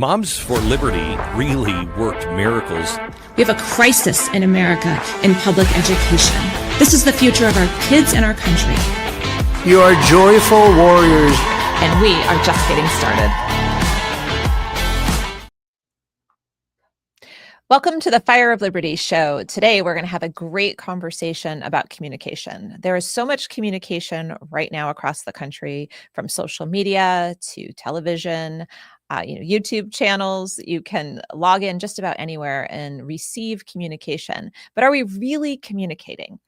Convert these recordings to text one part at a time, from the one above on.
Moms for Liberty really worked miracles. We have a crisis in America in public education. This is the future of our kids and our country. You are joyful warriors. And we are just getting started. Welcome to the Fire of Liberty show. Today, we're going to have a great conversation about communication. There is so much communication right now across the country, from social media to television, YouTube channels. You can log in just about anywhere and receive communication. But are we really communicating?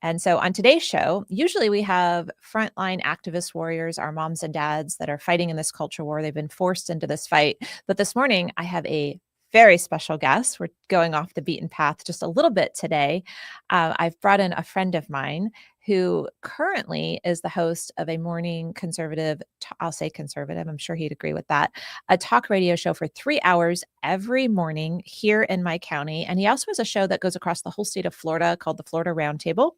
And so on today's show, usually we have frontline activist warriors, our moms and dads that are fighting in this culture war. They've been forced into this fight. But this morning, I have a very special guest. We're going off the beaten path just a little bit today. I've brought in a friend of mine who currently is the host of a morning conservative, I'll say conservative, I'm sure he'd agree with that, a talk radio show for 3 hours every morning here in my county. And he also has a show that goes across the whole state of Florida called the Florida Roundtable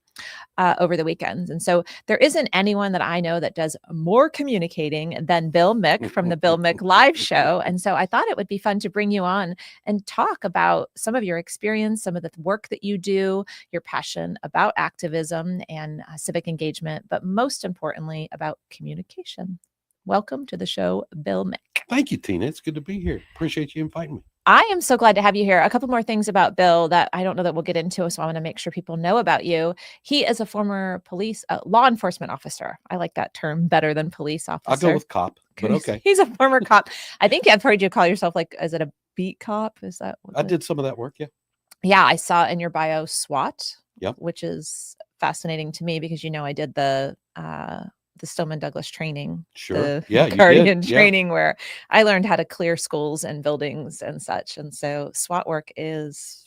over the weekends. And so there isn't anyone that I know that does more communicating than Bill Mick from the Bill Mick Live show. And so I thought it would be fun to bring you on and talk about some of your experience, some of the work that you do, your passion about activism and civic engagement, but most importantly about communication. Welcome to the show, Bill Mick. Thank you, Tina. It's good to be here. Appreciate you inviting me. I am so glad to have you here. A couple more things about Bill that I don't know that we'll get into, so I want to make sure people know about you. He is a former law enforcement officer. I like that term better than police officer. I'll go with cop, but okay. He's a former cop. I think I've heard you call yourself is it a beat cop? Is that what I did some of that work, yeah. Yeah, I saw in your bio SWAT, yep, which is fascinating to me because I did the Stoneman Douglas training, sure, the Guardian training, where I learned how to clear schools and buildings and such. And so SWAT work is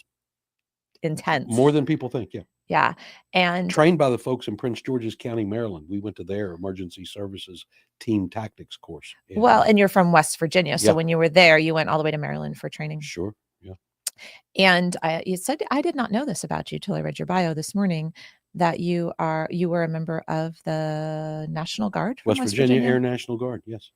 intense. More than people think, yeah. Yeah. And trained by the folks in Prince George's County, Maryland. We went to their emergency services team tactics course. And you're from West Virginia. So when you were there, you went all the way to Maryland for training. Sure. Yeah. And you said, I did not know this about you till I read your bio this morning, that you were a member of the National Guard. West Virginia Air National Guard. Yes.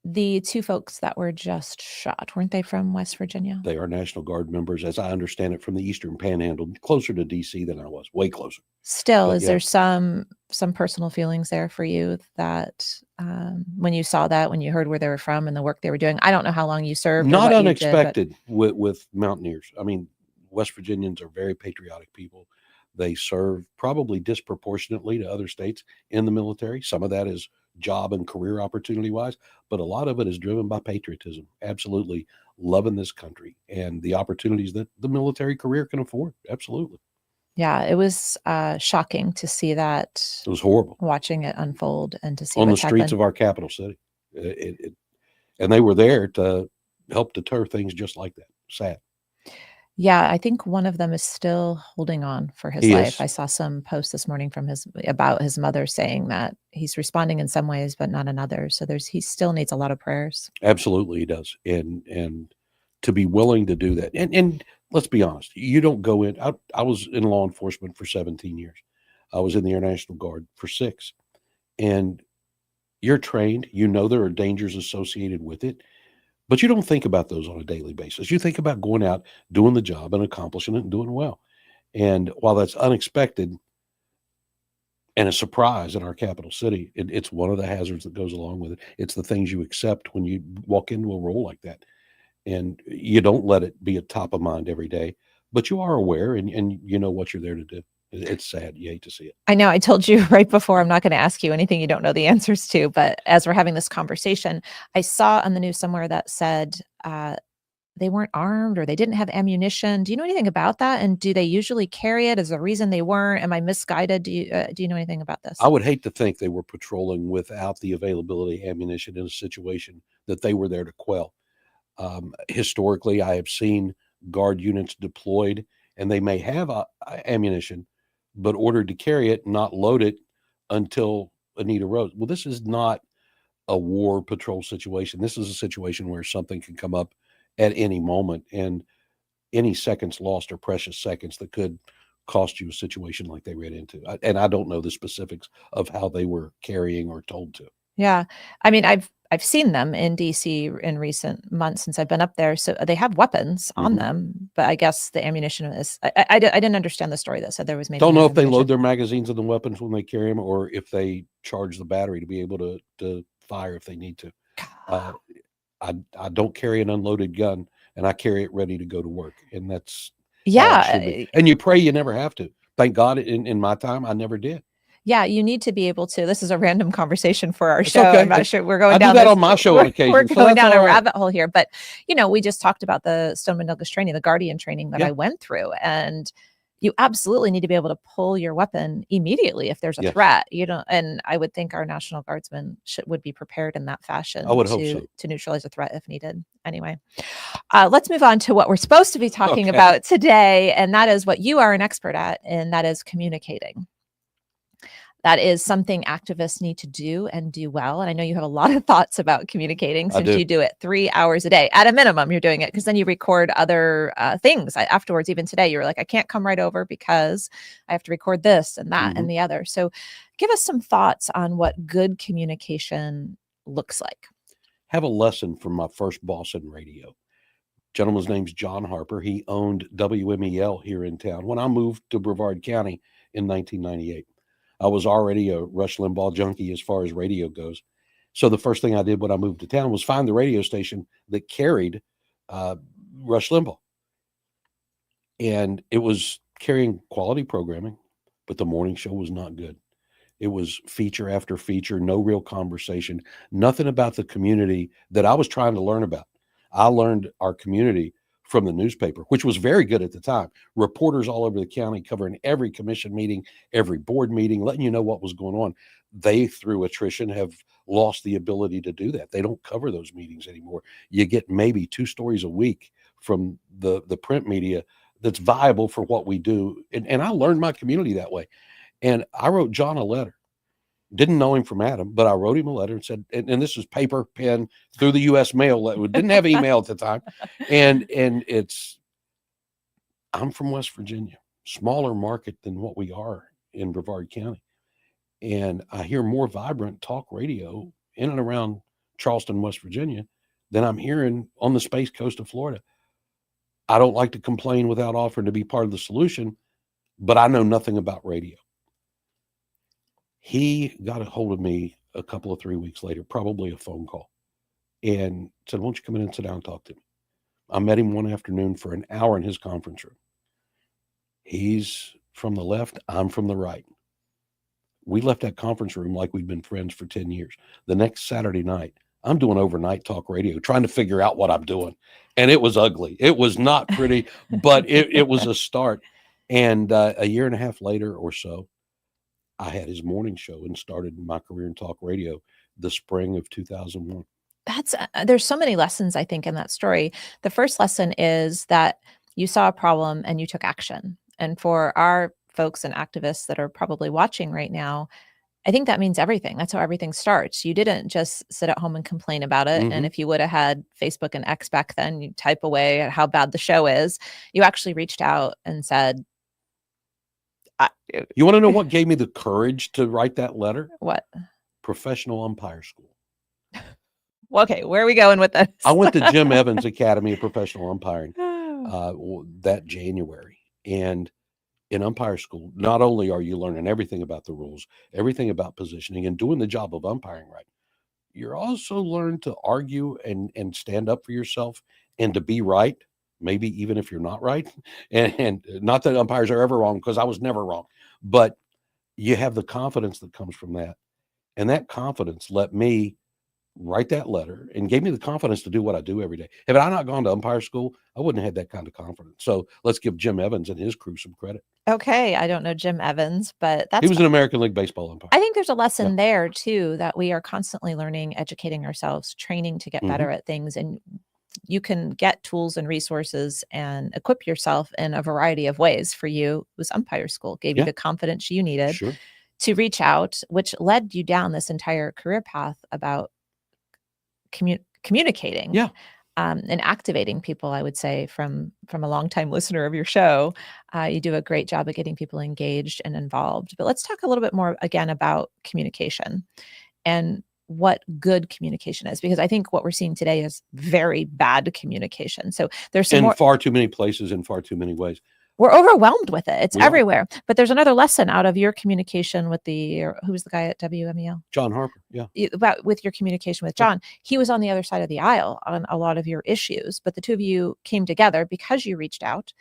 The two folks that were just shot, weren't they from West Virginia? They are National Guard members, as I understand it, from the Eastern Panhandle, closer to DC than I was, way closer. Still, but, is there some personal feelings there for you that when you saw that, when you heard where they were from and the work they were doing? I don't know how long you served. Not unexpected with mountaineers. I mean, West Virginians are very patriotic people. They serve probably disproportionately to other states in the military. Some of that is job and career opportunity wise, but a lot of it is driven by patriotism. Absolutely loving this country and the opportunities that the military career can afford. Absolutely. Yeah, it was shocking to see that. It was horrible watching it unfold and to see on the streets of our capital city. And they were there to help deter things just like that. Sad. Yeah, I think one of them is still holding on for his life. I saw some posts this morning from about his mother saying that he's responding in some ways, but not in others. So he still needs a lot of prayers. Absolutely, he does. And to be willing to do that. And let's be honest, you don't go in. I was in law enforcement for 17 years. I was in the Air National Guard for 6. And you're trained. There are dangers associated with it. But you don't think about those on a daily basis. You think about going out, doing the job and accomplishing it and doing well. And while that's unexpected and a surprise in our capital city, it's one of the hazards that goes along with it. It's the things you accept when you walk into a role like that. And you don't let it be a top of mind every day, but you are aware and you know what you're there to do. It's sad. You hate to see it. I know. I told you right before, I'm not going to ask you anything you don't know the answers to. But as we're having this conversation, I saw on the news somewhere that said they weren't armed or they didn't have ammunition. Do you know anything about that? And do they usually carry it? Is there a reason they weren't? Am I misguided? Do you know anything about this? I would hate to think they were patrolling without the availability of ammunition in a situation that they were there to quell. Historically, I have seen Guard units deployed and they may have ammunition, but ordered to carry it, not load it until a need arose. Well, this is not a war patrol situation. This is a situation where something can come up at any moment, and any seconds lost are precious seconds that could cost you a situation like they ran into. And I don't know the specifics of how they were carrying or told to. Yeah. I mean, I've I've seen them in DC in recent months since I've been up there. So they have weapons on them, but I guess the ammunition is, I didn't understand the story that said there was maybe. Don't know if they ammunition. load their magazines and the weapons when they carry them, or if they charge the battery to be able to fire if they need to. I don't carry an unloaded gun, and I carry it ready to go to work, and that's how it should be. And you pray you never have to. Thank God in my time I never did. Yeah, you need to be able to. This is a random conversation for our show. Okay. I'm not sure we're going I down. do that on my show on occasion. We're going down a right. rabbit hole here, but we just talked about the Stoneman Douglas training, the Guardian training that Yeah. I went through, and you absolutely need to be able to pull your weapon immediately if there's a Yes. threat. And I would think our National Guardsmen would be prepared in that fashion. I would hope so. To neutralize a threat if needed. Anyway, let's move on to what we're supposed to be talking Okay. about today, and that is what you are an expert at, and that is communicating. That is something activists need to do and do well. And I know you have a lot of thoughts about communicating since you do it 3 hours a day. At a minimum, you're doing it because then you record other things afterwards. Even today, you were like, I can't come right over because I have to record this and that and the other. So give us some thoughts on what good communication looks like. Have a lesson from my first boss in radio. Gentleman's name's John Harper. He owned WMEL here in town. When I moved to Brevard County in 1998, I was already a Rush Limbaugh junkie as far as radio goes. So the first thing I did when I moved to town was find the radio station that carried Rush Limbaugh. And it was carrying quality programming, but the morning show was not good. It was feature after feature, no real conversation, nothing about the community that I was trying to learn about. I learned our community from the newspaper, which was very good at the time. Reporters all over the county covering every commission meeting, every board meeting, letting you know what was going on. They, through attrition, have lost the ability to do that. They don't cover those meetings anymore. You get maybe 2 stories a week from the print media that's viable for what we do. And I learned my community that way. And I wrote John a letter. Didn't know him from Adam, but I wrote him a letter and said, and this was paper, pen, through the U.S. mail. Didn't have email at the time. And I'm from West Virginia, smaller market than what we are in Brevard County. And I hear more vibrant talk radio in and around Charleston, West Virginia, than I'm hearing on the Space Coast of Florida. I don't like to complain without offering to be part of the solution, but I know nothing about radio. He got a hold of me a couple of 3 weeks later, probably a phone call, and said, why don't you come in and sit down and talk to me? I met him one afternoon for an hour in his conference room. He's from the left, I'm from the right. We left that conference room like we'd been friends for 10 years. The next Saturday night, I'm doing overnight talk radio, trying to figure out what I'm doing. And it was ugly. It was not pretty, but it was a start. And a year and a half later or so, I had his morning show and started my career in talk radio the spring of 2001. There's so many lessons, I think, in that story. The first lesson is that you saw a problem and you took action. And for our folks and activists that are probably watching right now, I think that means everything. That's how everything starts. You didn't just sit at home and complain about it. And if you would have had Facebook and X back then, you type away at how bad the show is. You actually reached out and said, you want to know what gave me the courage to write that letter? What? Professional umpire school. Okay, where are we going with this? I went to Jim Evans Academy of Professional Umpiring that January. And in umpire school, not only are you learning everything about the rules, everything about positioning and doing the job of umpiring right, you're also learn to argue and stand up for yourself and to be right. Maybe even if you're not right, and not that umpires are ever wrong, because I was never wrong, but you have the confidence that comes from that. And that confidence let me write that letter and gave me the confidence to do what I do every day. Had I not gone to umpire school, I wouldn't have had that kind of confidence. So let's give Jim Evans and his crew some credit. Okay. I don't know Jim Evans, but he was an American League baseball umpire. I think there's a lesson there too, that we are constantly learning, educating ourselves, training to get better at things. And you can get tools and resources and equip yourself in a variety of ways. For you, it was umpire school, gave you the confidence you needed to reach out, which led you down this entire career path about communicating and activating people. I would say from a longtime listener of your show, you do a great job of getting people engaged and involved. But let's talk a little bit more again about communication and what good communication is, because I think what we're seeing today is very bad communication. So there's some In more, far too many places, in far too many ways. we're overwhelmed with it. It's We are. everywhere. But there's another lesson out of your communication with who was the guy at WMEL? John Harper, yeah. With your communication with John. He was on the other side of the aisle on a lot of your issues, but the two of you came together because you reached out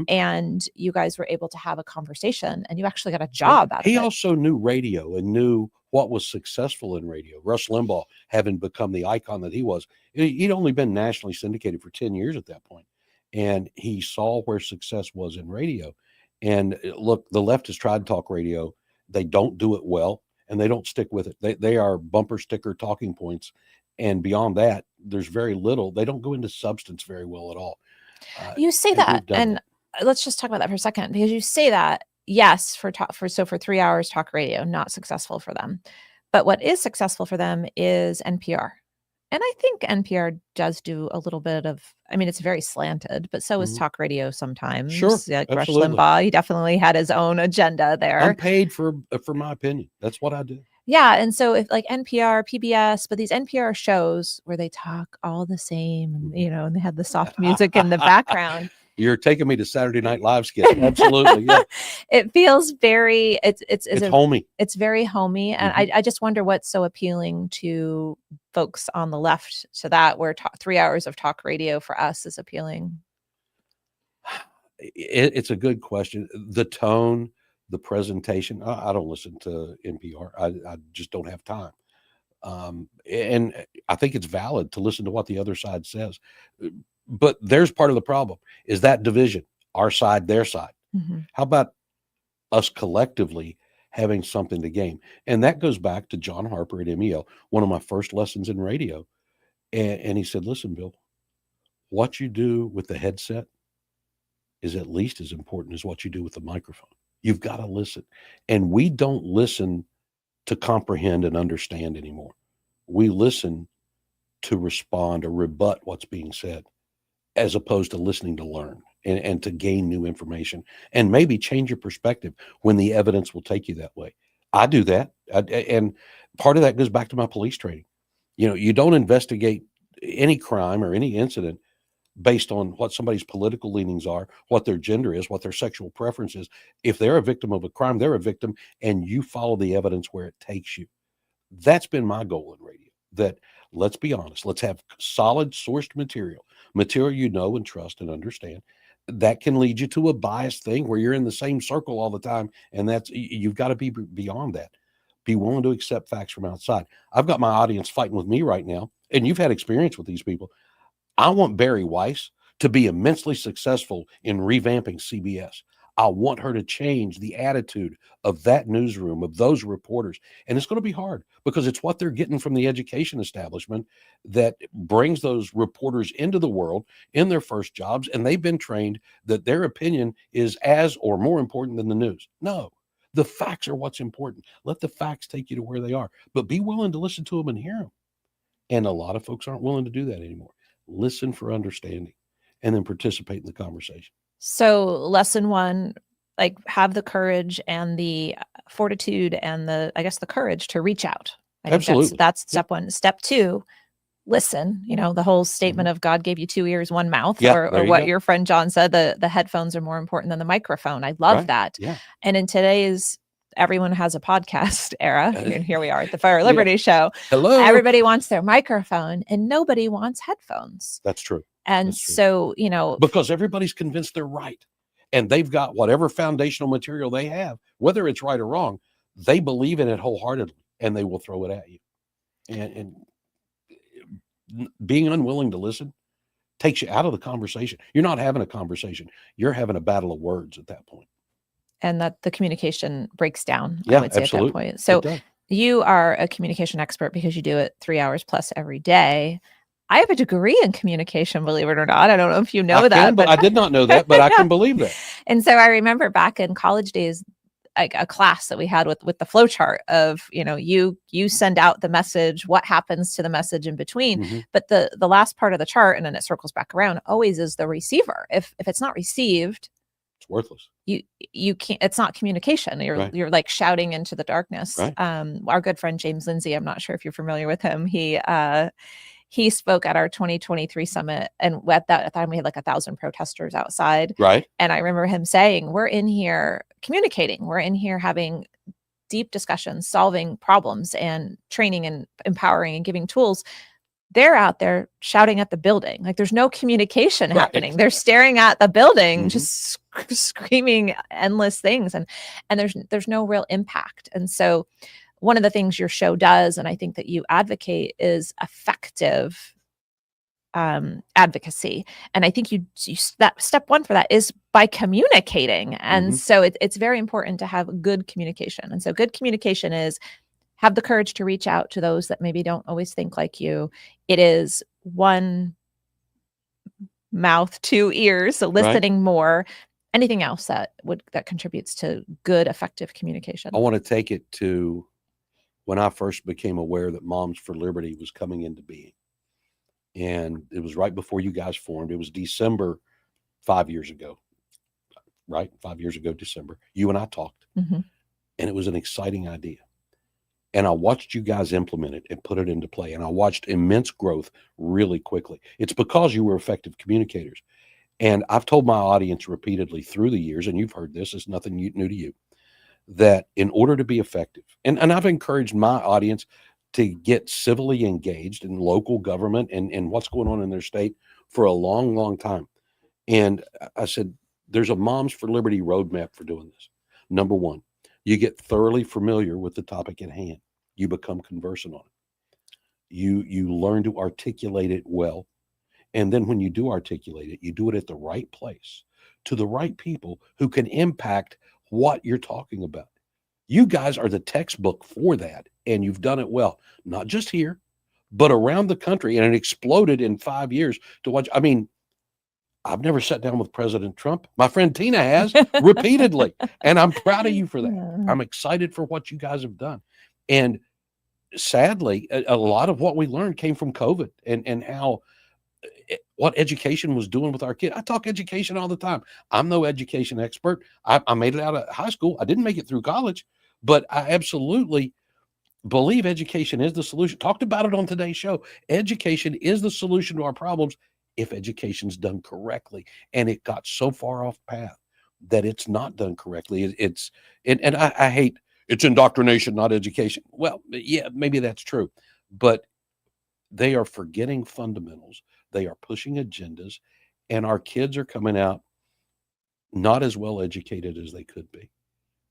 and you guys were able to have a conversation, and you actually got a job out of it. He also knew radio and knew what was successful in radio. Rush Limbaugh, having become the icon that he was, he'd only been nationally syndicated for 10 years at that point. And he saw where success was in radio. And look, the left has tried talk radio. They don't do it well, and they don't stick with it. They are bumper sticker talking points. And beyond that, there's very little. They don't go into substance very well at all. You say that, and let's just talk about that for a second, because you say that, yes, for 3 hours talk radio, not successful for them. But what is successful for them is NPR. And I think NPR does do a little bit of, I mean, it's very slanted, but so is talk radio sometimes. Sure, like Rush absolutely. Limbaugh, he definitely had his own agenda there. I'm paid for my opinion. That's what I do. Yeah. And so if like NPR, PBS, but these NPR shows where they talk all the same, and they have the soft music in the background. You're taking me to Saturday Night Live skit. Absolutely. Yeah. It feels very, it's homey. It's very homey. And I just wonder what's so appealing to folks on the left to that, where 3 hours of talk radio for us is appealing. It's a good question. The tone, the presentation. I don't listen to NPR. I just don't have time. And I think it's valid to listen to what the other side says. But there's part of the problem is that division, our side, their side. How about us collectively having something to gain? And that goes back to John Harper at MEL, one of my first lessons in radio. And he said, listen, Bill, what you do with the headset is at least as important as what you do with the microphone. You've got to listen. And we don't listen to comprehend and understand anymore. We listen to respond or rebut what's being said, as opposed to listening to learn and to gain new information and maybe change your perspective when the evidence will take you that way. I do that. And part of that goes back to my police training. You don't investigate any crime or any incident based on what somebody's political leanings are, what their gender is, what their sexual preference is. If they're a victim of a crime, they're a victim, and you follow the evidence where it takes you. That's been my goal in radio, that let's be honest, let's have solid sourced material you know and trust and understand. That can lead you to a biased thing where you're in the same circle all the time, and you've got to be beyond that. Be willing to accept facts from outside. I've got my audience fighting with me right now, and you've had experience with these people. I want Barry Weiss to be immensely successful in revamping CBS. I want her to change the attitude of that newsroom, of those reporters. And it's going to be hard because it's what they're getting from the education establishment that brings those reporters into the world in their first jobs. And they've been trained that their opinion is as or more important than the news. No, the facts are what's important. Let the facts take you to where they are, but be willing to listen to them and hear them. And a lot of folks aren't willing to do that anymore. Listen for understanding and then participate in the conversation. So lesson one, like have the courage and the fortitude and the courage to reach out. I think Absolutely. That's step one. Step two, listen. The whole statement of God gave you 2 ears, 1 mouth, or what your friend John said, the headphones are more important than the microphone. I love that. Yeah. And in today's everyone has a podcast era, and here we are at the Fire Liberty Show. Hello. Everybody wants their microphone and nobody wants headphones. That's true. And That's true. So, because everybody's convinced they're right. And they've got whatever foundational material they have, whether it's right or wrong, they believe in it wholeheartedly and they will throw it at you. And being unwilling to listen takes you out of the conversation. You're not having a conversation. You're having a battle of words at that point. And that the communication breaks down, Yeah, I would say absolutely. at that point. So you are a communication expert because you do it 3 hours plus every day. I have a degree in communication, believe it or not. I don't know if you know that. But I did not know that, but I can believe that. And so I remember back in college days, like a class that we had with the flow chart of, you send out the message, what happens to the message in between. But the last part of the chart, and then it circles back around, always is the receiver. If it's not received, It's worthless. You can't, it's not communication. Right. You're like shouting into the darkness. Right. Our good friend James Lindsay, I'm not sure if you're familiar with him. He spoke at our 2023 summit, and at that time we had like 1,000 protesters outside. Right. And I remember him saying, we're in here communicating, we're in here having deep discussions, solving problems and training and empowering and giving tools. They're out there shouting at the building. Like there's no communication happening. They're staring at the building, just screaming endless things. And there's no real impact. And so one of the things your show does, and I think that you advocate, is effective advocacy. And I think that step one for that is by communicating. And so it's very important to have good communication. And so good communication is have the courage to reach out to those that maybe don't always think like you. It is one mouth, two ears, so listening more. Anything else that contributes to good, effective communication? I want to take it to when I first became aware that Moms for Liberty was coming into being. And it was right before you guys formed. It was December 5 years ago, right? 5 years ago, December. You and I talked, and it was an exciting idea. And I watched you guys implement it and put it into play. And I watched immense growth really quickly. It's because you were effective communicators. And I've told my audience repeatedly through the years, and you've heard this, it's nothing new to you, that in order to be effective, and I've encouraged my audience to get civilly engaged in local government and what's going on in their state for a long, long time. And I said, there's a Moms for Liberty roadmap for doing this. Number one, you get thoroughly familiar with the topic at hand. You become conversant on it. You learn to articulate it well. And then when you do articulate it, you do it at the right place to the right people who can impact what you're talking about. You guys are the textbook for that, and you've done it well, not just here, but around the country. And it exploded in 5 years to watch. I mean, I've never sat down with President Trump. My friend Tina has repeatedly, and I'm proud of you for that. Yeah. I'm excited for what you guys have done. And sadly, a lot of what we learned came from COVID and how what education was doing with our kids. I talk education all the time. I'm no education expert. I made it out of high school. I didn't make it through college, but I absolutely believe education is the solution. Talked about it on today's show. Education is the solution to our problems if education's done correctly. And it got so far off path that it's not done correctly. I hate, it's indoctrination, not education. Well, yeah, maybe that's true, but they are forgetting fundamentals. They are pushing agendas, and our kids are coming out not as well educated as they could be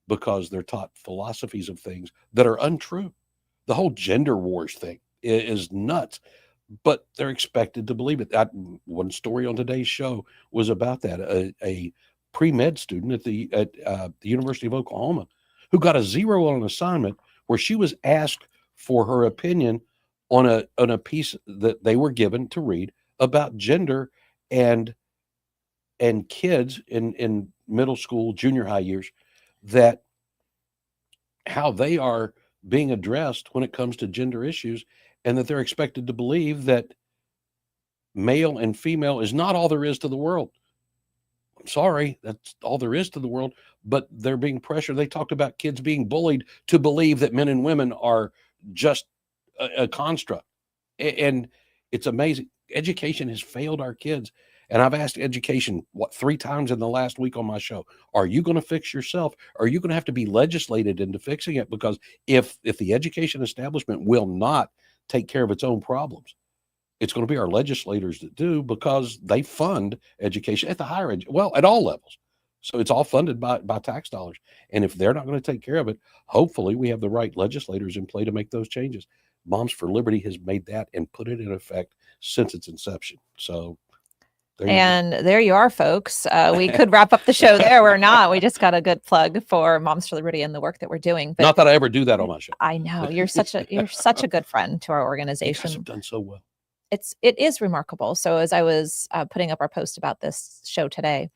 because they're taught philosophies of things that are untrue. The whole gender wars thing is nuts, but they're expected to believe it. One story on today's show was about that. A pre-med student at the University of Oklahoma who got a 0 on an assignment where she was asked for her opinion on a piece that they were given to read about gender and kids in middle school, junior high years, that how they are being addressed when it comes to gender issues, and that they're expected to believe that male and female is not all there is to the world. I'm sorry, that's all there is to the world, but they're being pressured. They talked about kids being bullied to believe that men and women are just a construct. And it's amazing. Education has failed our kids. And I've asked education, 3 times in the last week on my show, are you going to fix yourself? Or are you going to have to be legislated into fixing it? Because if the education establishment will not take care of its own problems, it's going to be our legislators that do, because they fund education at the higher ed, well, at all levels. So it's all funded by tax dollars. And if they're not going to take care of it, hopefully we have the right legislators in play to make those changes. Moms for Liberty has made that and put it in effect since its inception. So there you are, folks. We could wrap up the show there. We're not. We just got a good plug for Moms for Liberty and the work that we're doing. But not that I ever do that on my show. I know you're such a good friend to our organization. You guys have done so well. It is remarkable. So as I was putting up our post about this show today,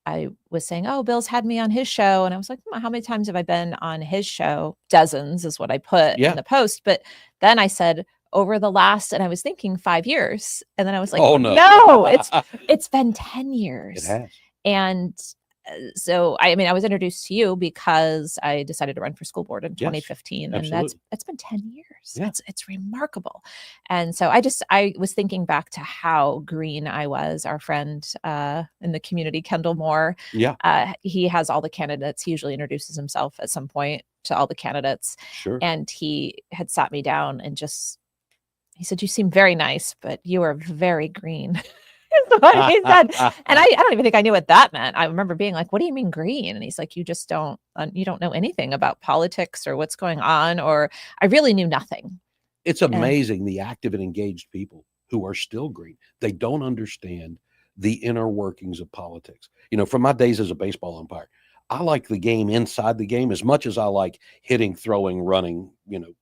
I was saying, oh, Bill's had me on his show. And I was like, how many times have I been on his show? Dozens is what I put in the post. But then I said over the last, and I was thinking 5 years. And then I was like, oh no, it's been 10 years. It has. And so, I mean, I was introduced to you because I decided to run for school board in Yes, 2015, and absolutely. that's been 10 years. Yeah. It's remarkable. And so I was thinking back to how green I was. Our friend in the community, Kendall Moore, Yeah, he has all the candidates. He usually introduces himself at some point to all the candidates. sure. And he had sat me down and he said, "You seem very nice, but you are very green." Is what he said. And I don't even think I knew what that meant. I remember being like, "What do you mean green?" And he's like, "You just you don't know anything about politics or what's going on." Or I really knew nothing. It's And amazing the active and engaged people who are still green. They don't understand the inner workings of politics. From my days as a baseball umpire, I like the game inside the game as much as I like hitting, throwing, running,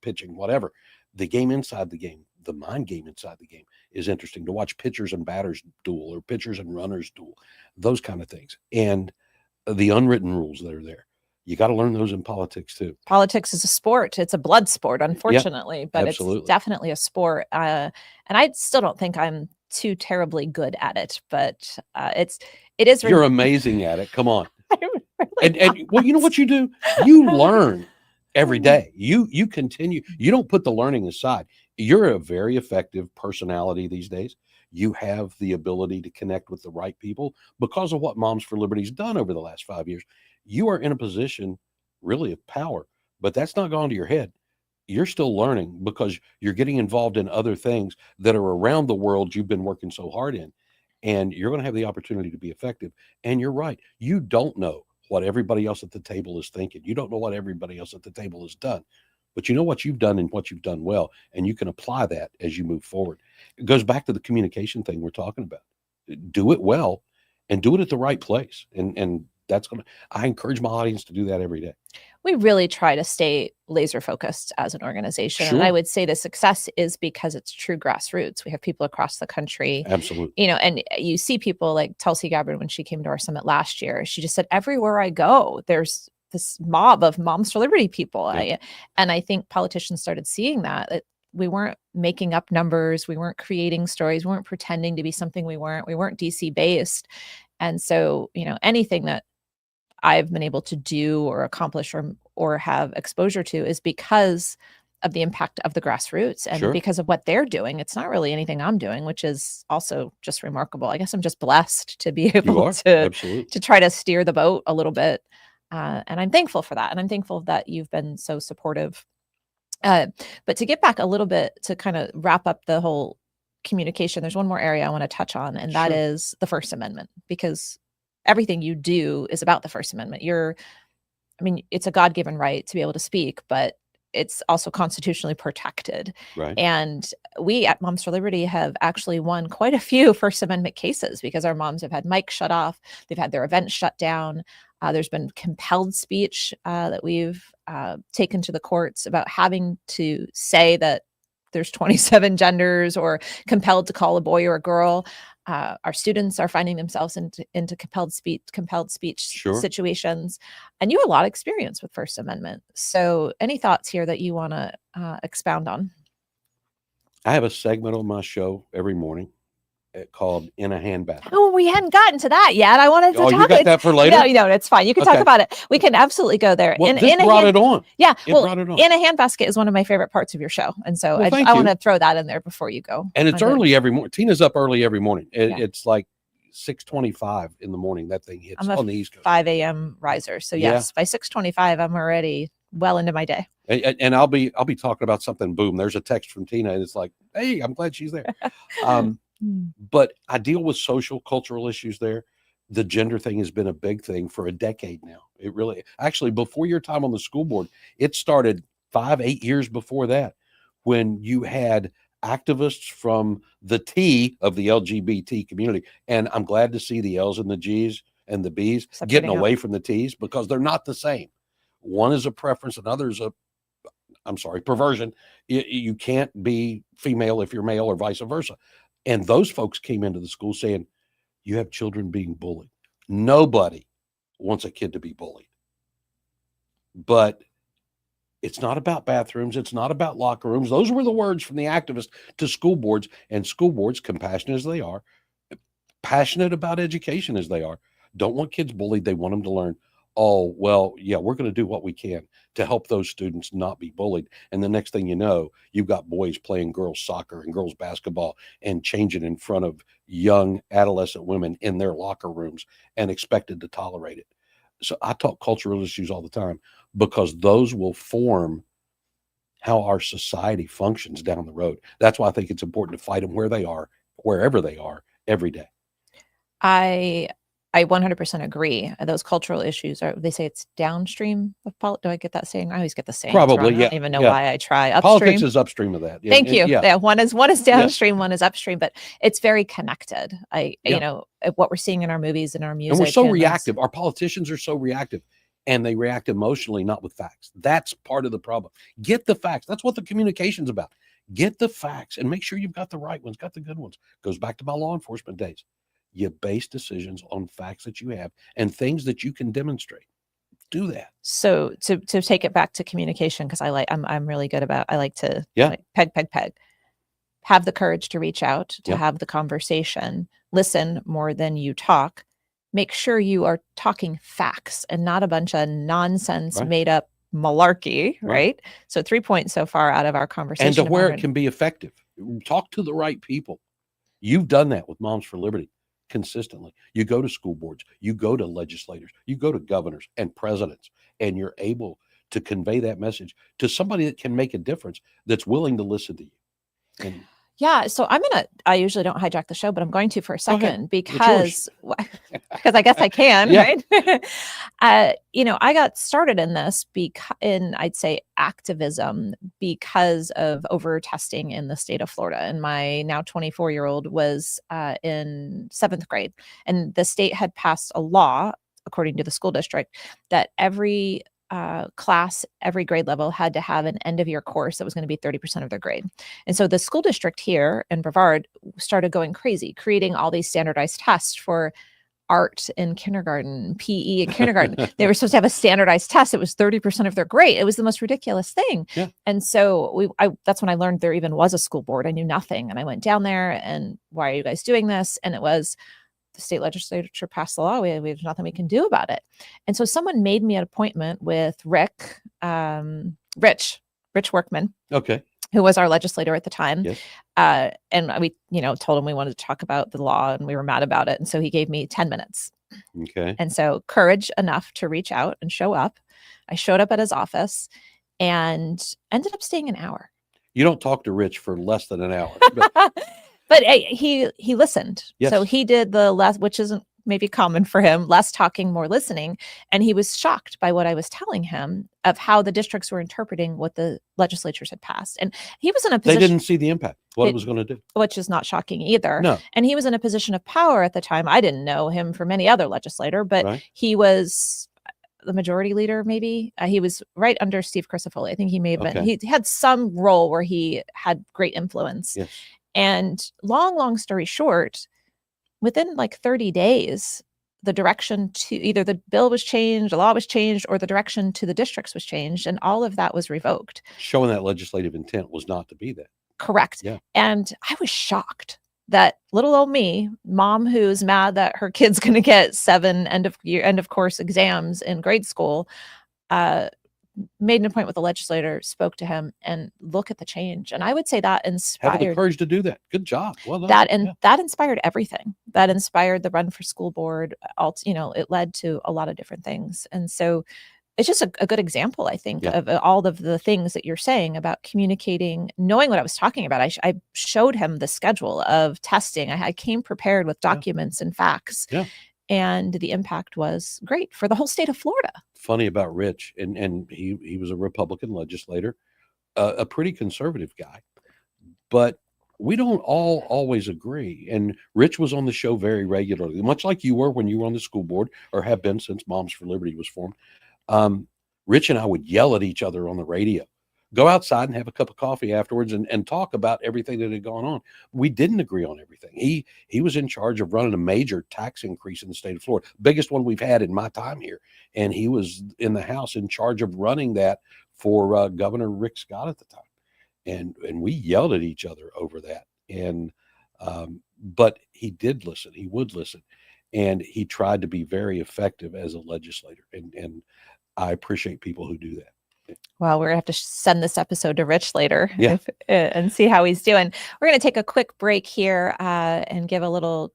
pitching, whatever. The game inside the game, the mind game inside the game is interesting to watch pitchers and batters duel or pitchers and runners duel, those kind of things. And the unwritten rules that are there. You got to learn those in politics too. politics is a sport. It's a blood sport, unfortunately, but absolutely. it's definitely a sport. And I still don't think I'm too terribly good at it, but it is. You're amazing at it. Come on. Really And well, you know what you do? You learn every day. You continue. You don't put the learning aside. You're a very effective personality these days. You have the ability to connect with the right people because of what Moms for Liberty's done over the last 5 years. You are in a position really of power, but that's not gone to your head. You're still learning because you're getting involved in other things that are around the world you've been working so hard in, and you're going to have the opportunity to be effective. And you're right. You don't know what everybody else at the table is thinking. You don't know what everybody else at the table has done, but you know what you've done and what you've done well, and you can apply that as you move forward. It goes back to the communication thing we're talking about. Do it well and do it at the right place. And that's I encourage my audience to do that every day. We really try to stay laser focused as an organization. Sure. And I would say the success is because it's true grassroots. We have people across the country, Absolutely. and you see people like Tulsi Gabbard when she came to our summit last year. She just said, everywhere I go, there's this mob of Moms for Liberty people. Yeah. And I think politicians started seeing that we weren't making up numbers. We weren't creating stories. We weren't pretending to be something we weren't. We weren't DC based. And so, anything that I've been able to do or accomplish or have exposure to is because of the impact of the grassroots and Sure. because of what they're doing. It's not really anything I'm doing, which is also just remarkable. I guess I'm just blessed to be You able are. to Absolutely. try to steer the boat a little bit. And I'm thankful for that. And I'm thankful that you've been so supportive. But to get back a little bit to kind of wrap up the whole communication, there's one more area I want to touch on, and that Sure. is the First Amendment, because everything you do is about the First Amendment. It's a God-given right to be able to speak, but it's also constitutionally protected. Right. And we at Moms for Liberty have actually won quite a few First Amendment cases because our moms have had mics shut off. They've had their events shut down. There's been compelled speech that we've taken to the courts about having to say that there's 27 genders or compelled to call a boy or a girl. Our students are finding themselves into compelled speech Sure. situations. And you have a lot of experience with First Amendment. So any thoughts here that you want to expound on? I have a segment on my show every morning called In a Handbasket. Oh, we hadn't gotten to that yet. I wanted to Oh, talk. you got that for later? No, it's fine. You can talk Okay. about it. We can absolutely go there. Well, this brought it on. Yeah. It Well, brought it on. In a Handbasket is one of my favorite parts of your show. And so Well, thank I you. want to throw that in there before you go. And it's early every morning. Tina's up early every morning. Yeah. It's like 6:25 in the morning. That thing hits I'm a on the East Coast. 5 a.m. riser. So Yeah. yes, by 6:25, I'm already well into my day. And I'll be talking about something. Boom, there's a text from Tina, and it's like, hey, I'm glad she's there. But I deal with social, cultural issues there. The gender thing has been a big thing for a decade now. It really, actually, before your time on the school board, it started 5-8 years before that, when you had activists from the T of the LGBT community. And I'm glad to see the L's and the G's and the B's getting away from the T's, because they're not the same. One is a preference, another is perversion. You can't be female if you're male, or vice versa. And those folks came into the school saying, you have children being bullied. Nobody wants a kid to be bullied. But it's not about bathrooms. It's not about locker rooms. Those were the words from the activists to school boards, and school boards, compassionate as they are, passionate about education as they are, don't want kids bullied. They want them to learn, oh, well, yeah, we're going to do what we can to help those students not be bullied. And the next thing you know, you've got boys playing girls soccer and girls basketball and changing in front of young adolescent women in their locker rooms and expected to tolerate it. So I talk cultural issues all the time because those will form how our society functions down the road. That's why I think it's important to fight them where they are, wherever they are, every day. I 100% agree. Those cultural issues they say it's downstream of politics. Do I get that saying? I always get the saying. Probably, wrong. yeah. I don't even know yeah. why I try. Upstream. Politics is upstream of that. Thank you. Yeah. Yeah. One is downstream, one is upstream, but it's very connected. You know, what we're seeing in our movies and our music. And we're so reactive. Our politicians are so reactive, and they react emotionally, not with facts. That's part of the problem. Get the facts. That's what the communication's about. Get the facts and make sure you've got the right ones, got the good ones. Goes back to my law enforcement days. You base decisions on facts that you have and things that you can demonstrate. Do that. So to take it back to communication, because I'm really good about, I like to like, peg. Have the courage to reach out, to have the conversation, listen more than you talk. Make sure you are talking facts and not a bunch of nonsense made up malarkey, right? So 3 points so far out of our conversation. And to where it can be effective. Talk to the right people. You've done that with Moms for Liberty consistently. You go to school boards, you go to legislators, you go to governors and presidents, and you're able to convey that message to somebody that can make a difference, that's willing to listen to you. And yeah, so I usually don't hijack the show, but I'm going to for a second because I guess I can, right? You know, I got started in this I'd say activism because of over testing in the state of Florida. And my now 24-year-old was in 7th grade, and the state had passed a law, according to the school district, that every class, every grade level had to have an end of year course that was going to be 30% of their grade. And so the school district here in Brevard started going crazy, creating all these standardized tests for art in kindergarten, PE in kindergarten. They were supposed to have a standardized test. It was 30% of their grade. It was the most ridiculous thing. Yeah. And so that's when I learned there even was a school board. I knew nothing. And I went down there and, why are you guys doing this? And it was, the state legislature passed the law. We have nothing we can do about it. And so someone made me an appointment with Rich Workman. Okay. Who was our legislator at the time. Yes. And we, told him we wanted to talk about the law and we were mad about it. And so he gave me 10 minutes. Okay. And so courage enough to reach out and show up. I showed up at his office and ended up staying an hour. You don't talk to Rich for less than an hour. But he listened. Yes. So he did the less, which isn't maybe common for him, less talking, more listening. And he was shocked by what I was telling him of how the districts were interpreting what the legislatures had passed. And he was in a position. They didn't see the impact, what it was going to do. Which is not shocking either. No. And he was in a position of power at the time. I didn't know him from any other legislator, but he was the majority leader, maybe. He was right under Steve Crisafulli. I think he may have been. He had some role where he had great influence. Yes. And long story short, within like 30 days, the direction to either the bill was changed, the law was changed, or the direction to the districts was changed. And all of that was revoked. Showing that legislative intent was not to be that. Correct. Yeah. And I was shocked that little old me, mom who's mad that her kid's going to get 7 end of course exams in grade school, made an appointment with the legislator, spoke to him, and look at the change. And I would say that inspired. Having the courage to do that. Good job. Well done. That inspired everything. That inspired the run for school board. It led to a lot of different things. And so it's just a good example, I think, of all of the things that you're saying about communicating, knowing what I was talking about. I showed him the schedule of testing. I came prepared with documents and facts. Yeah. And the impact was great for the whole state of Florida. Funny about Rich, and he was a Republican legislator, a pretty conservative guy, but we don't all always agree. And Rich was on the show very regularly, much like you were when you were on the school board, or have been since Moms for Liberty was formed. Rich and I would yell at each other on the radio, go outside and have a cup of coffee afterwards and talk about everything that had gone on. We didn't agree on everything. He was in charge of running a major tax increase in the state of Florida, biggest one we've had in my time here. And he was in the House in charge of running that for Governor Rick Scott at the time. And we yelled at each other over that. And but he did listen. He would listen. and he tried to be very effective as a legislator. And I appreciate people who do that. Well, we're going to have to send this episode to Rich later Yeah. and see how he's doing. We're going to take a quick break here and give a little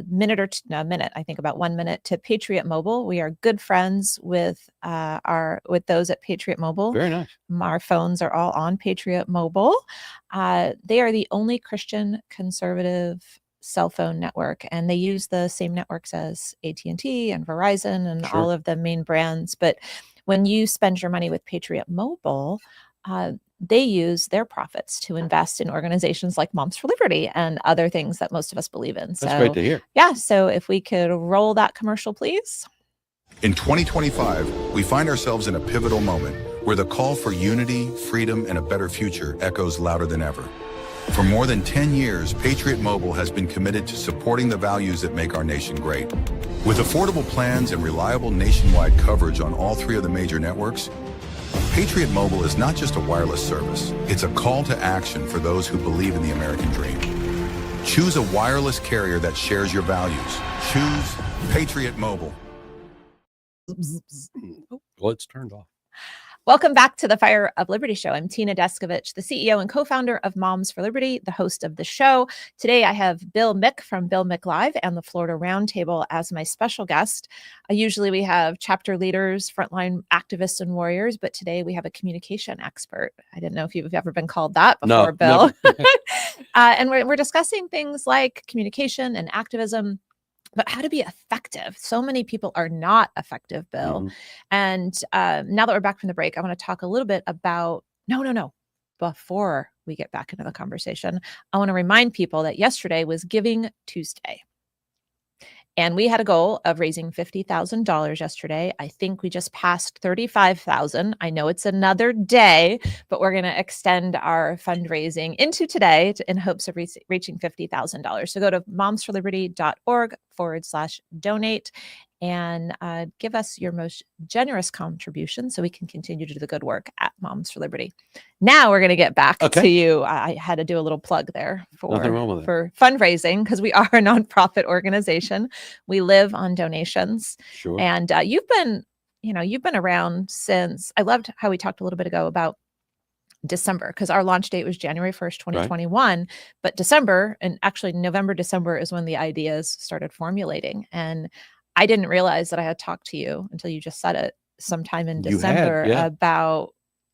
minute, I think about 1 minute, to Patriot Mobile. We are good friends with those at Patriot Mobile. Very nice. Our phones are all on Patriot Mobile. They are the only Christian conservative cell phone network, and they use the same networks as AT&T and Verizon and Sure. all of the main brands. But when you spend your money with Patriot Mobile, they use their profits to invest in organizations like Moms for Liberty and other things that most of us believe in. That's great to hear. Yeah. So if we could roll that commercial, please. In 2025, we find ourselves in a pivotal moment where the call for unity, freedom, and a better future echoes louder than ever. For more than 10 years, Patriot Mobile has been committed to supporting the values that make our nation great. With affordable plans and reliable nationwide coverage on all 3 of the major networks, Patriot Mobile is not just a wireless service, it's a call to action for those who believe in the American dream. Choose a wireless carrier that shares your values. Choose Patriot Mobile. Well, it's turned off. Welcome back to the Fire of Liberty show. I'm Tina Deskovich, the CEO and co-founder of Moms for Liberty, the host of the show. Today, I have Bill Mick from Bill Mick Live and the Florida Roundtable as my special guest. Usually we have chapter leaders, frontline activists and warriors, but today we have a communication expert. I didn't know if you've ever been called that before, No, Bill. never. And we're discussing things like communication and activism, but how to be effective. So many people are not effective, Bill. Mhm. And now that we're back from the break, I want to talk a little bit about, no. Before we get back into the conversation, I want to remind people that yesterday was Giving Tuesday. And we had a goal of raising $50,000 yesterday. I think we just passed 35,000. I know it's another day, but we're going to extend our fundraising into today in hopes of reaching $50,000. So go to momsforliberty.org/donate and give us your most generous contribution so we can continue to do the good work at Moms for Liberty. Now we're going to get back to you. I had to do a little plug there Nothing wrong with it. for fundraising because we are a nonprofit organization. We live on donations. Sure. And you've been around since, I loved how we talked a little bit ago about December, because our launch date was January 1st, 2021, right. But December, and actually November, December is when the ideas started formulating. And I didn't realize that I had talked to you until you just said it sometime in December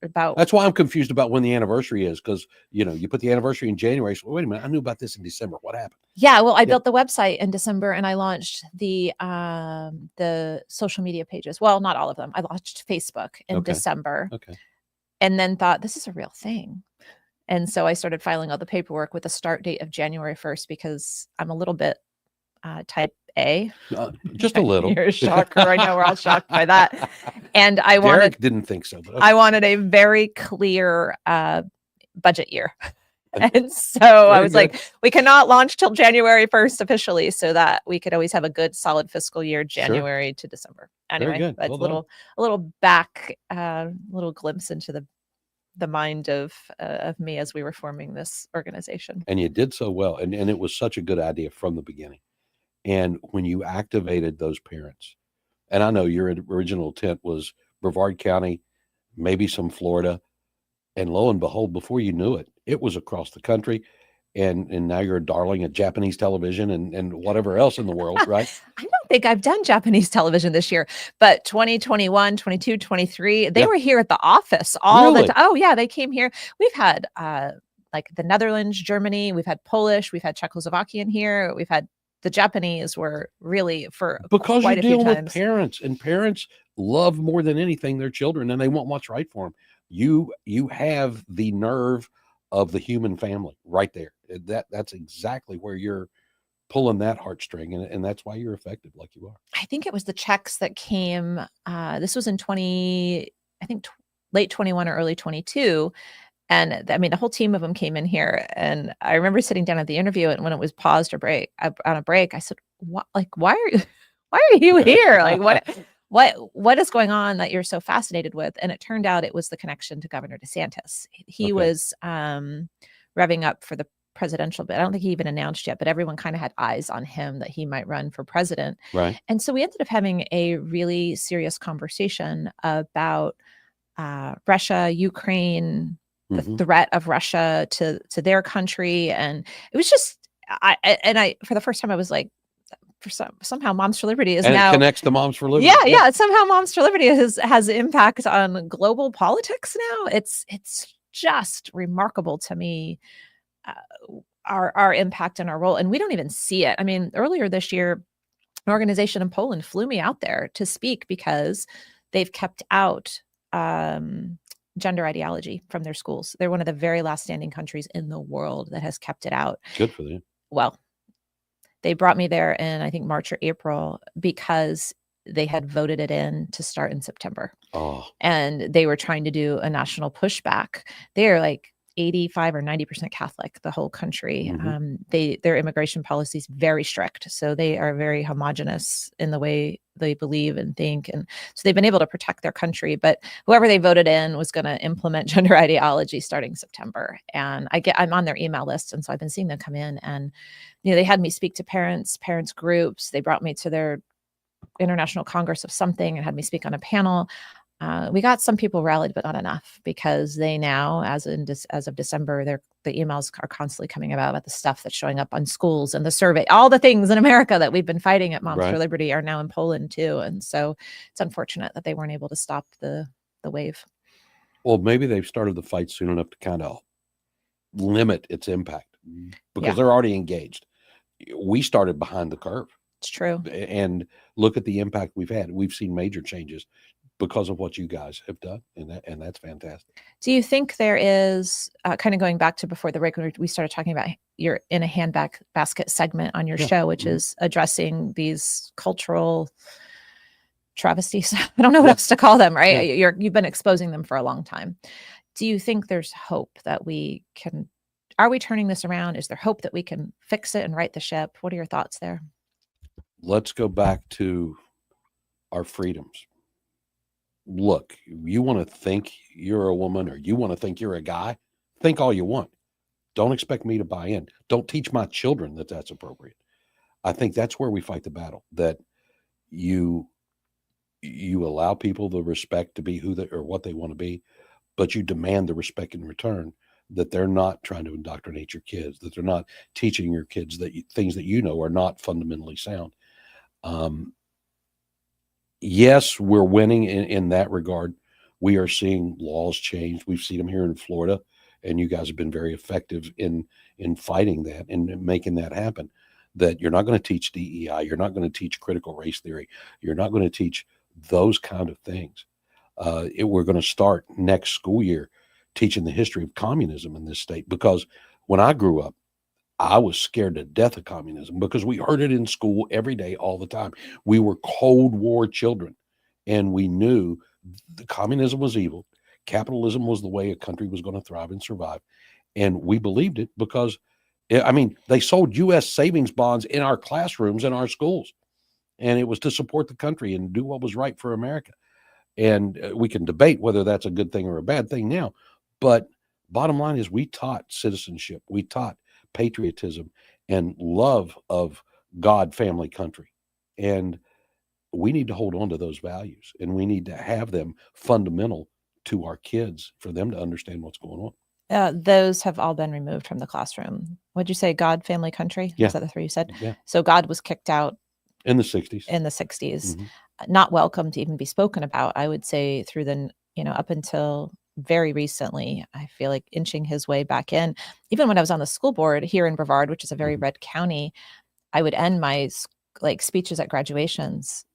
about. That's why I'm confused about when the anniversary is, because you put the anniversary in January. So wait a minute, I knew about this in December. What happened? Yeah, well, I built the website in December and I launched the social media pages. Well, not all of them. I launched Facebook in December. Okay. And then thought this is a real thing. And so I started filing all the paperwork with a start date of January 1st because I'm a little bit type A. Just a little. You're a shocker. I know we're all shocked by that. And Derek didn't think so. But okay. I wanted a very clear budget year. And so I was like, we cannot launch till January 1st officially so that we could always have a good solid fiscal year, January to December. Anyway, that's a little back, little glimpse into the mind of me as we were forming this organization. And you did so well. And it was such a good idea from the beginning. And when you activated those parents, and I know your original intent was Brevard County, maybe some Florida, and lo and behold, before you knew it, it was across the country. And now you're a darling at Japanese television and whatever else in the world, right? I don't think I've done Japanese television this year, but 2021, 22, 23, they were here at the office all the time. Oh yeah, they came here. We've had like the Netherlands, Germany, we've had Polish, we've had Czechoslovakian here, we've had the Japanese were really for because quite you're a few dealing times. With parents, and parents love more than anything their children, and they want what's right for them. You have the nerve of the human family right there. That's exactly where you're pulling that heartstring, and that's why you're effective like you are. I think it was the checks that came. This was in late 21 or early 22. And I mean, the whole team of them came in here, and I remember sitting down at the interview, and when it was paused or on a break, I said, "What? Like, why are you here? Like, what is going on that you're so fascinated with?" And it turned out it was the connection to Governor DeSantis. He was revving up for the presidential bid. I don't think he even announced yet, but everyone kind of had eyes on him that he might run for president. Right. And so we ended up having a really serious conversation about Russia, Ukraine, the threat of Russia to their country. And it was just, I for the first time, I was like, somehow Moms for Liberty is and now it connects to Moms for Liberty. Yeah. Somehow Moms for Liberty has impact on global politics now. It's just remarkable to me, our impact and our role, and we don't even see it. I mean, earlier this year, an organization in Poland flew me out there to speak because they've kept out gender ideology from their schools. They're one of the very last standing countries in the world that has kept it out. Good for them. Well, they brought me there in, I think, March or April because they had voted it in to start in September. Oh. And they were trying to do a national pushback. They're like 85 or 90% Catholic, the whole country. Their immigration policy is very strict. So they are very homogenous in the way they believe and think. And so they've been able to protect their country, but whoever they voted in was going to implement gender ideology starting September. And I'm on their email list. And so I've been seeing them come in, and, they had me speak to parents groups. They brought me to their International Congress of something and had me speak on a panel. We got some people rallied, but not enough, because they now, as of December, the emails are constantly coming about the stuff that's showing up on schools and the survey. All the things in America that we've been fighting at Moms for Liberty are now in Poland too. And so it's unfortunate that they weren't able to stop the wave. Well, maybe they've started the fight soon enough to kind of limit its impact, because they're already engaged. We started behind the curve. It's true. And look at the impact we've had. We've seen major changes because of what you guys have done, and that's fantastic. Do you think there is, kind of going back to before the break, when we started talking about you're in a handbag basket segment on your show, which is addressing these cultural travesties? I don't know what else to call them, right? You've been exposing them for a long time. Do you think there's hope that are we turning this around? Is there hope that we can fix it and right the ship? What are your thoughts there? Let's go back to our freedoms. Look, you want to think you're a woman, or you want to think you're a guy, think all you want. Don't expect me to buy in. Don't teach my children that that's appropriate. I think that's where we fight the battle, that you allow people the respect to be who they or what they want to be, but you demand the respect in return, that they're not trying to indoctrinate your kids, that they're not teaching your kids things that are not fundamentally sound. Yes, we're winning in that regard. We are seeing laws change. We've seen them here in Florida, and you guys have been very effective in fighting that and making that happen. That you're not going to teach DEI, you're not going to teach critical race theory, you're not going to teach those kind of things. We're going to start next school year teaching the history of communism in this state, because when I grew up, I was scared to death of communism because we heard it in school every day, all the time. We were Cold War children, and we knew the communism was evil. Capitalism was the way a country was going to thrive and survive. And we believed it because, they sold U.S. savings bonds in our classrooms in our schools, and it was to support the country and do what was right for America. And we can debate whether that's a good thing or a bad thing now, but bottom line is we taught citizenship. We taught patriotism and love of God, family, country. And we need to hold on to those values, and we need to have them fundamental to our kids for them to understand what's going on. Those have all been removed from the classroom. What'd you say? God, family, country? Yeah. Is that the three you said? Yeah. So God was kicked out in the 60s. Not welcome to even be spoken about, I would say, through up until very recently. I feel like inching his way back in. Even when I was on the school board here in Brevard, which is a very red county, I would end my speeches at graduations,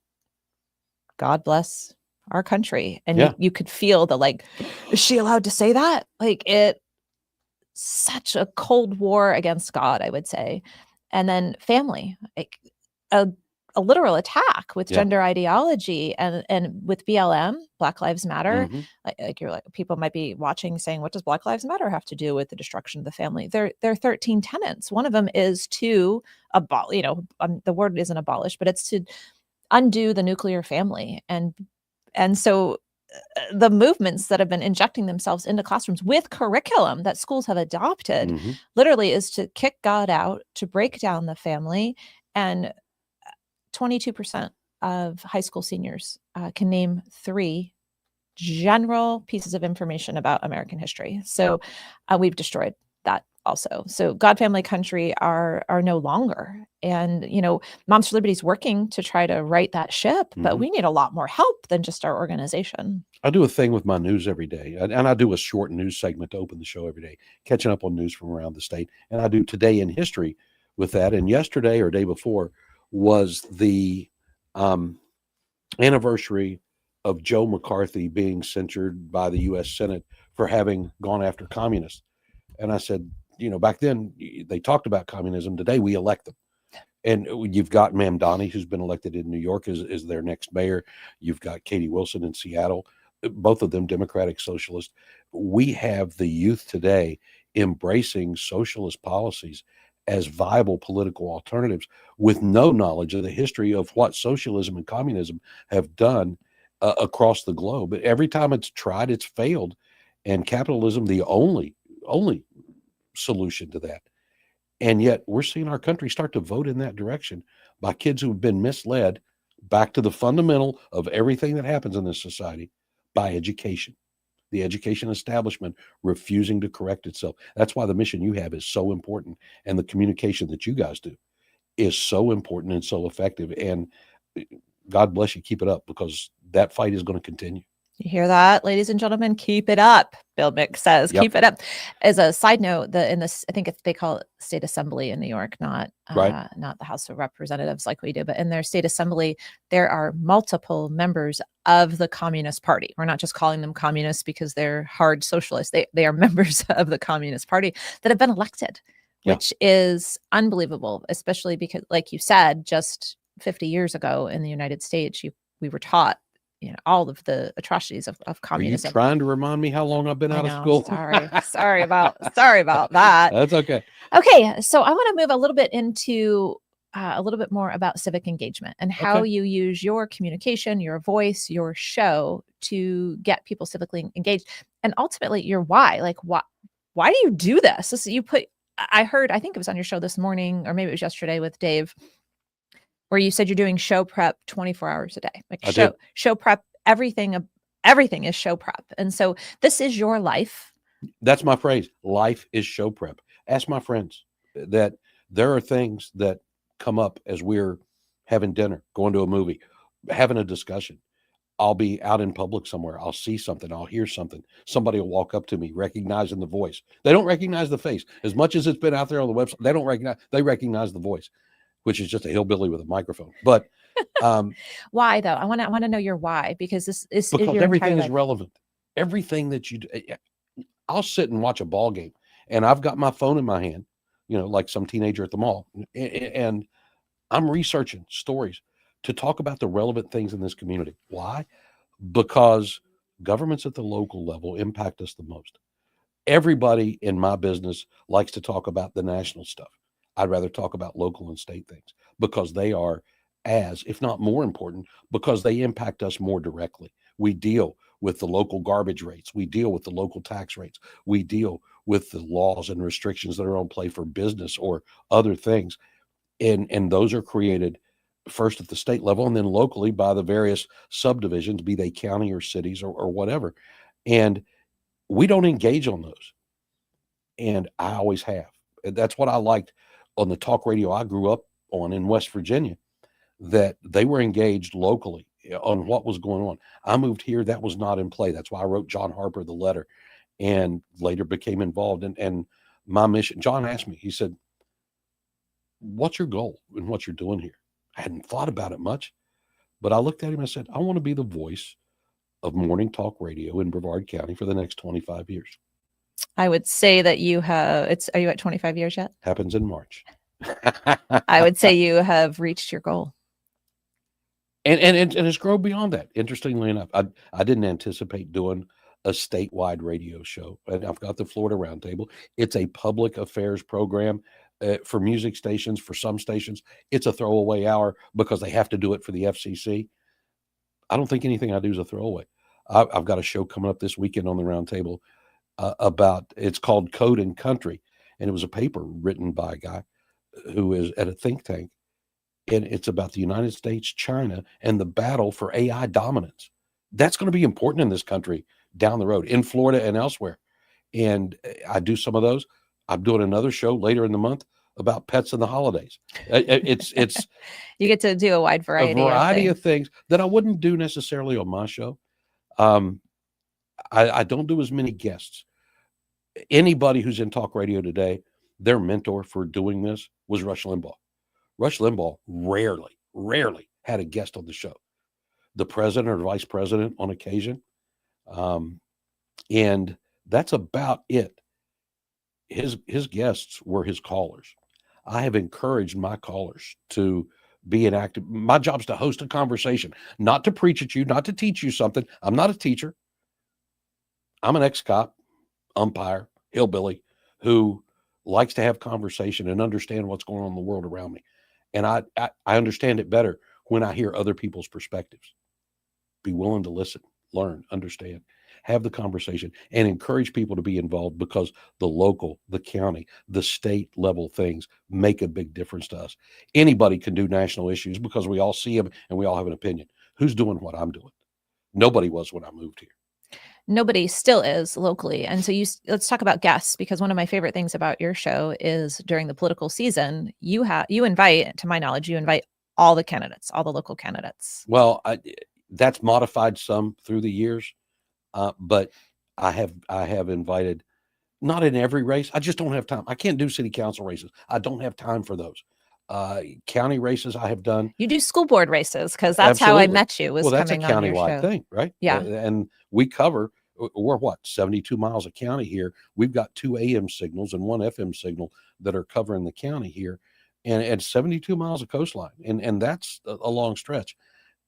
God bless our country. And you could feel is she allowed to say that? Such a Cold War against God, I would say. And then family, a literal attack with gender ideology and with BLM, Black Lives Matter. People might be watching saying, what does Black Lives Matter have to do with the destruction of the family? There are 13 tenets. One of them is to abolish, the word isn't abolish, but it's to undo the nuclear family. And so the movements that have been injecting themselves into classrooms with curriculum that schools have adopted Mm-hmm. literally is to kick God out, to break down the family. And 22% of high school seniors can name 3 general pieces of information about American history. So we've destroyed that also. So God, family, country are no longer. And, Moms for Liberty is working to try to right that ship, but Mm-hmm. we need a lot more help than just our organization. I do a thing with my news every day, and I do a short news segment to open the show every day, catching up on news from around the state. And I do Today in History with that. And yesterday or day before was the anniversary of Joe McCarthy being censured by the U.S. Senate for having gone after communists. And I said, back then they talked about communism. Today we elect them. And you've got Mamdani, who's been elected in New York as their next mayor. You've got Katie Wilson in Seattle, both of them Democratic Socialist. We have the youth today embracing socialist policies as viable political alternatives with no knowledge of the history of what socialism and communism have done across the globe. But every time it's tried, it's failed. And capitalism, the only solution to that. And yet we're seeing our country start to vote in that direction by kids who have been misled back to the fundamental of everything that happens in this society by education. The education establishment refusing to correct itself. That's why the mission you have is so important. And the communication that you guys do is so important and so effective. And God bless you. Keep it up, because that fight is going to continue. You hear that, ladies and gentlemen? Keep it up. Bill Mick says, Yep. Keep it up. As a side note, in this, I think they call it State Assembly in New York, not the House of Representatives like we do, but in their State Assembly, there are multiple members of the Communist Party. We're not just calling them communists because they're hard socialists. They are members of the Communist Party that have been elected, which is unbelievable, especially because, like you said, just 50 years ago in the United States, we were taught all of the atrocities of communism. Are you trying to remind me how long I've been out of school? Sorry about that. That's okay. Okay, so I want to move a little bit into a little bit more about civic engagement and how you use your communication, your voice, your show to get people civically engaged, and ultimately your why. Like, why do you do this? I heard, I think it was on your show this morning, or maybe it was yesterday with Dave, where you said you're doing show prep 24 hours a day. Like show prep, everything is show prep. And so this is your life. That's my phrase. Life is show prep. Ask my friends that there are things that come up as we're having dinner, going to a movie, having a discussion. I'll be out in public somewhere. I'll see something. I'll hear something. Somebody will walk up to me, recognizing the voice. They don't recognize the face. As much as it's been out there on the website, they recognize the voice, which is just a hillbilly with a microphone. But why though? I want to know your why, because this is because your everything is life. relevant. Everything that you do. I'll sit and watch a ball game, and I've got my phone in my hand, like some teenager at the mall, and I'm researching stories to talk about the relevant things in this community. Why? Because governments at the local level impact us the most. Everybody in my business likes to talk about the national stuff. I'd rather talk about local and state things because they are as, if not more important, because they impact us more directly. We deal with the local garbage rates. We deal with the local tax rates. We deal with the laws and restrictions that are on play for business or other things. And those are created first at the state level and then locally by the various subdivisions, be they county or cities or whatever. And we don't engage on those. And I always have. And that's what I liked on the talk radio I grew up on in West Virginia, that they were engaged locally on what was going on. I moved here. That was not in play. That's why I wrote John Harper the letter and later became involved. And my mission, John asked me, he said, what's your goal in what you're doing here? I hadn't thought about it much, but I looked at him and I said, I want to be the voice of morning talk radio in Brevard County for the next 25 years. I would say that are you at 25 years yet? Happens in March. I would say you have reached your goal. And it's grown beyond that. Interestingly enough, I didn't anticipate doing a statewide radio show. And I've got the Florida Roundtable. It's a public affairs program for music stations. For some stations, it's a throwaway hour because they have to do it for the FCC. I don't think anything I do is a throwaway. I've got a show coming up this weekend on the Round Table about, it's called Code and Country. And it was a paper written by a guy who is at a think tank. And it's about the United States, China, and the battle for AI dominance. That's going to be important in this country down the road, in Florida and elsewhere. And I do some of those. I'm doing another show later in the month about pets and the holidays. It's You get to do a wide variety of things that I wouldn't do necessarily on my show. I don't do as many guests. Anybody who's in talk radio today, their mentor for doing this was Rush Limbaugh. Rush Limbaugh rarely had a guest on the show. The president or vice president on occasion. And that's about it. His guests were his callers. I have encouraged my callers to be an active. My job's to host a conversation, not to preach at you, not to teach you something. I'm not a teacher. I'm an ex-cop, umpire, hillbilly who likes to have conversation and understand what's going on in the world around me. And I understand it better when I hear other people's perspectives. Be willing to listen, learn, understand, have the conversation, and encourage people to be involved, because the local, the county, the state level things make a big difference to us. Anybody can do national issues because we all see them and we all have an opinion. Who's doing what I'm doing? Nobody was when I moved here. Nobody still is locally. And so let's talk about guests, because one of my favorite things about your show is during the political season, you invite, to my knowledge, you invite all the candidates, all the local candidates. Well, that's modified some through the years, but I have invited, not in every race. I just don't have time. I can't do city council races. I don't have time for those. County races I have done. You do school board races, because that's Absolutely. how I met you. Well, that's a countywide thing, right? Yeah. And we cover, we're 72 miles of county here. We've got 2 AM signals and 1 FM signal that are covering the county here, and 72 miles of coastline. And that's a long stretch.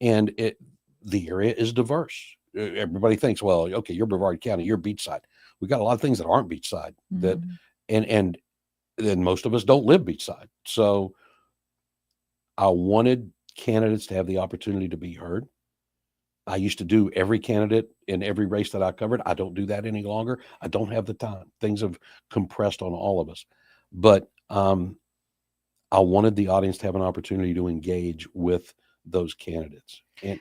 And the area is diverse. Everybody thinks, well, okay, you're Brevard County, you're beachside. We got a lot of things that aren't beachside, that, and then most of us don't live beachside. So I wanted candidates to have the opportunity to be heard. I used to do every candidate in every race that I covered. I don't do that any longer. I don't have the time. Things have compressed on all of us. But I wanted the audience to have an opportunity to engage with those candidates. And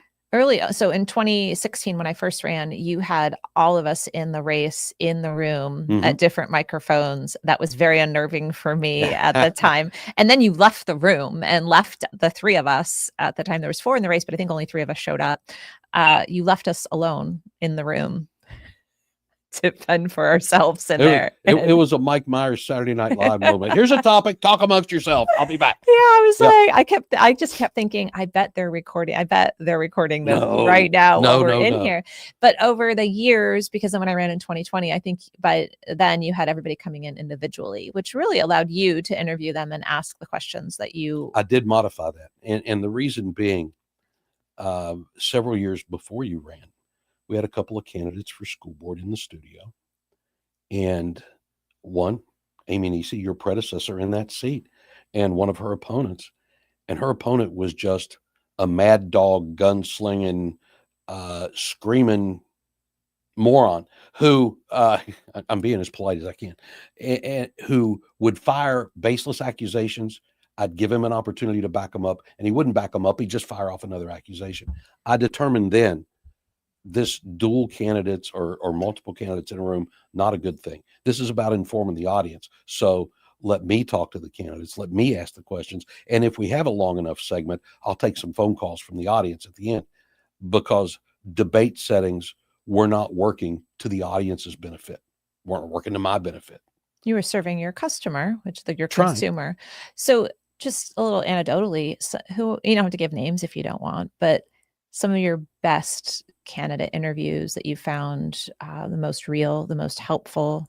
so in 2016, when I first ran, you had all of us in the race in the room at different microphones. That was very unnerving for me at the time. And then you left the room and left the 3 of us. At the time, there was 4 in the race, but I think only 3 of us showed up. You left us alone in the room to fend for ourselves in there. It was a Mike Myers Saturday Night Live moment. Here's a topic, talk amongst yourself. I'll be back. Yeah, I was like, I just kept thinking, I bet they're recording this right now while we're in here. But over the years, because then when I ran in 2020, I think by then you had everybody coming in individually, which really allowed you to interview them and ask the questions that you. I did modify that. And the reason being, several years before you ran, we had a couple of candidates for school board in the studio, and one, Amy Nisi, your predecessor in that seat, and one of her opponents, and her opponent was just a mad dog, gunslinging, screaming moron who, I'm being as polite as I can, and who would fire baseless accusations. I'd give him an opportunity to back him up, and he wouldn't back him up. He'd just fire off another accusation. I determined then, this dual candidates or multiple candidates in a room, not a good thing. This is about informing the audience. So let me talk to the candidates. Let me ask the questions. And if we have a long enough segment, I'll take some phone calls from the audience at the end, because debate settings were not working to the audience's benefit, weren't working to my benefit. You were serving your customer, your consumer. So just a little anecdotally, you don't have to give names if you don't want, but some of your best candidate interviews that you found the most real, the most helpful,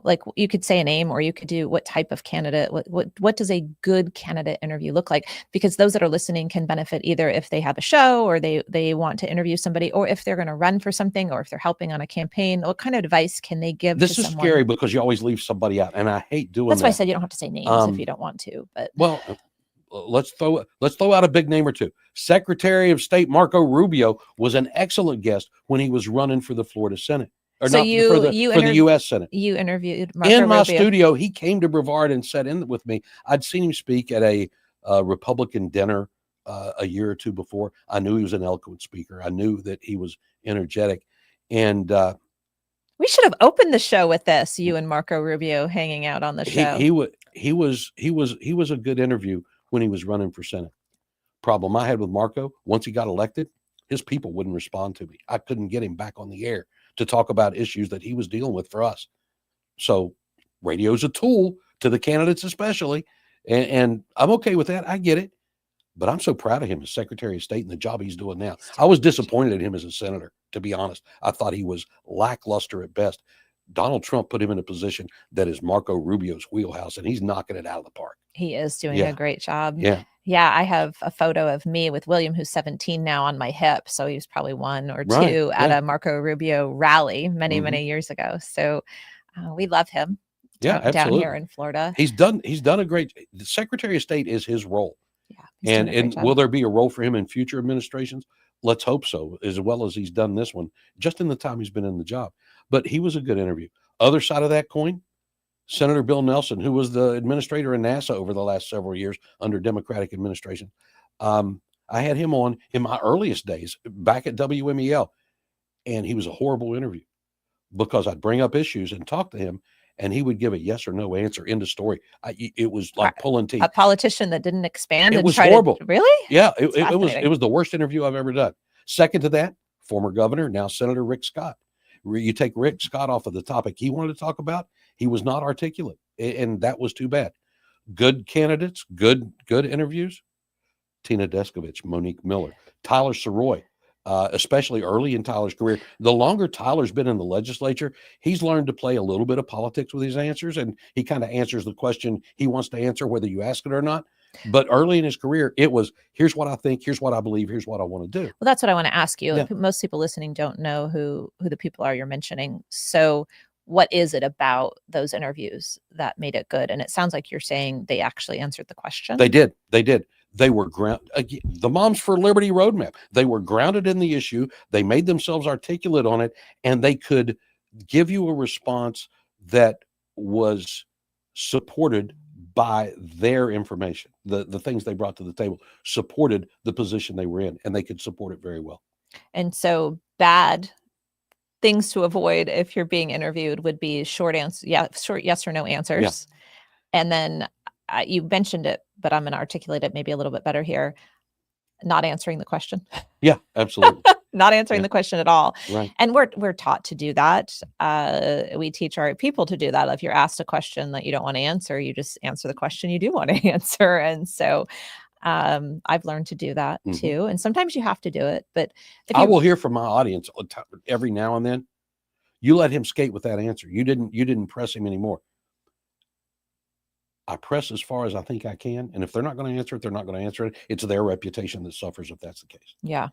like you could say a name, or you could do what type of candidate, what does a good candidate interview look like? Because those that are listening can benefit either if they have a show, or they want to interview somebody, or if they're going to run for something, or if they're helping on a campaign. What kind of advice can they give? This is scary because you always leave somebody out, and I hate doing that. That's why I said you don't have to say names if you don't want to. But well, let's throw out a big name or two. Secretary of State Marco Rubio was an excellent guest when he was running for the Florida Senate, or So not for the U.S. Senate. You interviewed Marco In my Rubio. studio. He came to Brevard and sat in with me. I'd seen him speak at a Republican dinner a year or two before. I knew he was an eloquent speaker. I knew that he was energetic, and we should have opened the show with this. You and Marco Rubio hanging out on the show. He was a good interview when he was running for Senate. Problem I had with Marco, once he got elected, his people wouldn't respond to me. I couldn't get him back on the air to talk about issues that he was dealing with for us. So radio's a tool to the candidates especially, and I'm okay with that. I get it. But I'm so proud of him as Secretary of State and the job he's doing now. I was disappointed in him as a senator, to be honest. I thought he was lackluster at best. Donald Trump put him in a position that is Marco Rubio's wheelhouse, and he's knocking it out of the park. He is doing a great job. Yeah. Yeah, I have a photo of me with William, who's 17 now, on my hip. So he was probably 1 or 2 at a Marco Rubio rally many years ago. So we love him. Down here in Florida. He's done a great. The Secretary of State is his role. Yeah. And will there be a role for him in future administrations? Let's hope so, as well as he's done this one, just in the time he's been in the job. But he was a good interview. Other side of that coin, Senator Bill Nelson, who was the administrator in NASA over the last several years under Democratic administration. I had him on in my earliest days back at WMEL, and he was a horrible interview because I'd bring up issues and talk to him, and he would give a yes or no answer. End of story. It was like pulling teeth. A politician that didn't expand. It was horrible. Really? Yeah, it was the worst interview I've ever done. Second to that, former governor, now Senator Rick Scott. You take Rick Scott off of the topic he wanted to talk about, he was not articulate, and that was too bad. Good candidates, good interviews. Tina Descovich, Monique Miller, Tyler Soroy. Especially early in Tyler's career. The longer Tyler's been in the legislature, he's learned to play a little bit of politics with his answers, and he kind of answers the question he wants to answer, whether you ask it or not. But early in his career, it was, here's what I think, here's what I believe, here's what I want to do. Well, that's what I want to ask you. Yeah. Most people listening don't know who the people are you're mentioning. So what is it about those interviews that made it good? And it sounds like you're saying they actually answered the question. They did. They were the Moms for Liberty roadmap. They were grounded in the issue. They made themselves articulate on it, and they could give you a response that was supported by their information. The things they brought to the table supported the position they were in, and they could support it very well. And so bad things to avoid if you're being interviewed would be short yes or no answers. Yeah. And then you mentioned it, but I'm going to articulate it maybe a little bit better here. Not answering the question. Yeah, absolutely. Not answering the question at all. Right. And we're taught to do that. We teach our people to do that. If you're asked a question that you don't want to answer, you just answer the question you do want to answer. And so I've learned to do that too. And sometimes you have to do it. But I will hear from my audience every now and then. You let him skate with that answer. You didn't press him anymore. I press as far as I think I can. And if they're not going to answer it, they're not going to answer it. It's their reputation that suffers if that's the case. Yeah.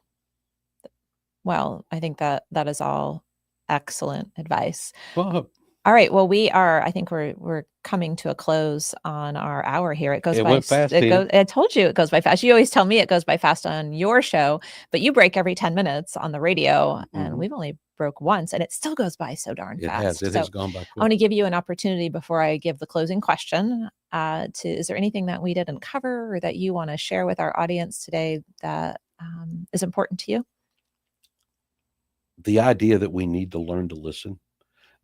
Well, I think that is all excellent advice. Well, all right. Well, I think we're coming to a close on our hour here. It goes by went fast. I told you it goes by fast. You always tell me it goes by fast on your show, but you break every 10 minutes on the radio, and we've only broke once, and it still goes by so darn fast. It has gone by quick. I want to give you an opportunity before I give the closing question. Is there anything that we didn't cover or that you want to share with our audience today that is important to you? The idea that we need to learn to listen,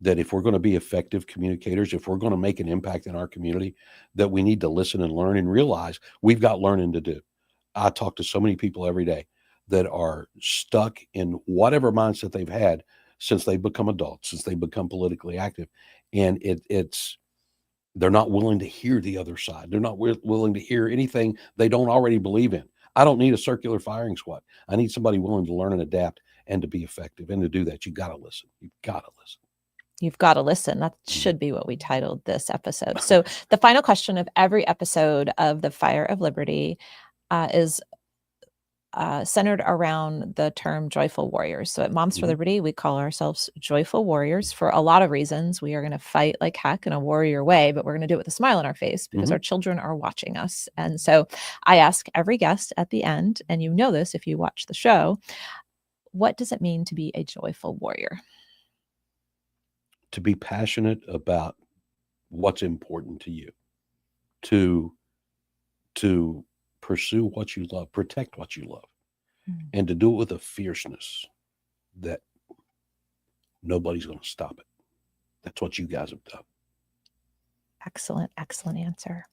that if we're going to be effective communicators, if we're going to make an impact in our community, that we need to listen and learn and realize we've got learning to do. I talk to so many people every day that are stuck in whatever mindset they've had since they've become adults, since they've become politically active. And they're not willing to hear the other side. They're not willing to hear anything they don't already believe in. I don't need a circular firing squad. I need somebody willing to learn and adapt and to be effective. And to do that, you've got to listen. You've got to listen. You've got to listen. That should be what we titled this episode. So the final question of every episode of the Fire of Liberty is centered around the term joyful warriors. So at Moms for Liberty, we call ourselves joyful warriors for a lot of reasons. We are going to fight like heck in a warrior way, but we're going to do it with a smile on our face because our children are watching us. And so I ask every guest at the end, and you know this if you watch the show, what does it mean to be a joyful warrior? To be passionate about what's important to you, to pursue what you love, protect what you love, and to do it with a fierceness that nobody's going to stop it. That's what you guys have done. Excellent, excellent answer.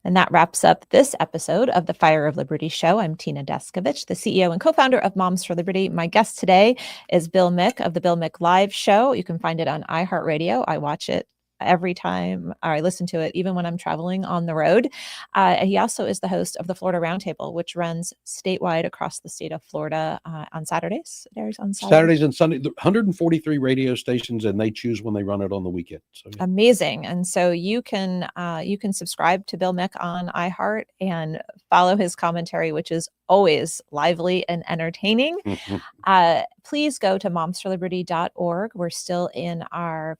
And that wraps up this episode of the Fire of Liberty show. I'm Tina Deskovich, the CEO and co-founder of Moms for Liberty. My guest today is Bill Mick of the Bill Mick Live show. You can find it on iHeartRadio. I watch it every time, or I listen to it, even when I'm traveling on the road. He also is the host of the Florida Roundtable, which runs statewide across the state of Florida on Saturdays. It airs on Saturdays and Sundays. 143 radio stations, and they choose when they run it on the weekend. So, yeah. Amazing. And so you can subscribe to Bill Mick on iHeart and follow his commentary, which is always lively and entertaining. Please go to momsforliberty.org. We're still in our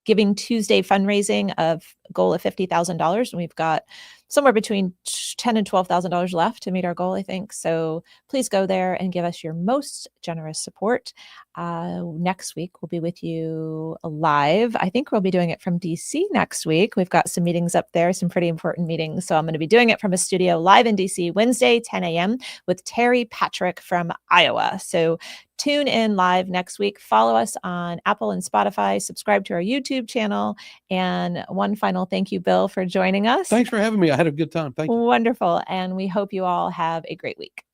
Giving Tuesday fundraising of goal of $50,000. And we've got somewhere between $10,000 and $12,000 left to meet our goal, I think. So please go there and give us your most generous support. Next week, we'll be with you live. I think we'll be doing it from DC next week. We've got some meetings up there, some pretty important meetings. So I'm going to be doing it from a studio live in DC Wednesday, 10 a.m. with Terry Patrick from Iowa. So tune in live next week. Follow us on Apple and Spotify. Subscribe to our YouTube channel. And one final thank you, Bill, for joining us. Thanks for having me. I had a good time. Thank you. Wonderful. And we hope you all have a great week.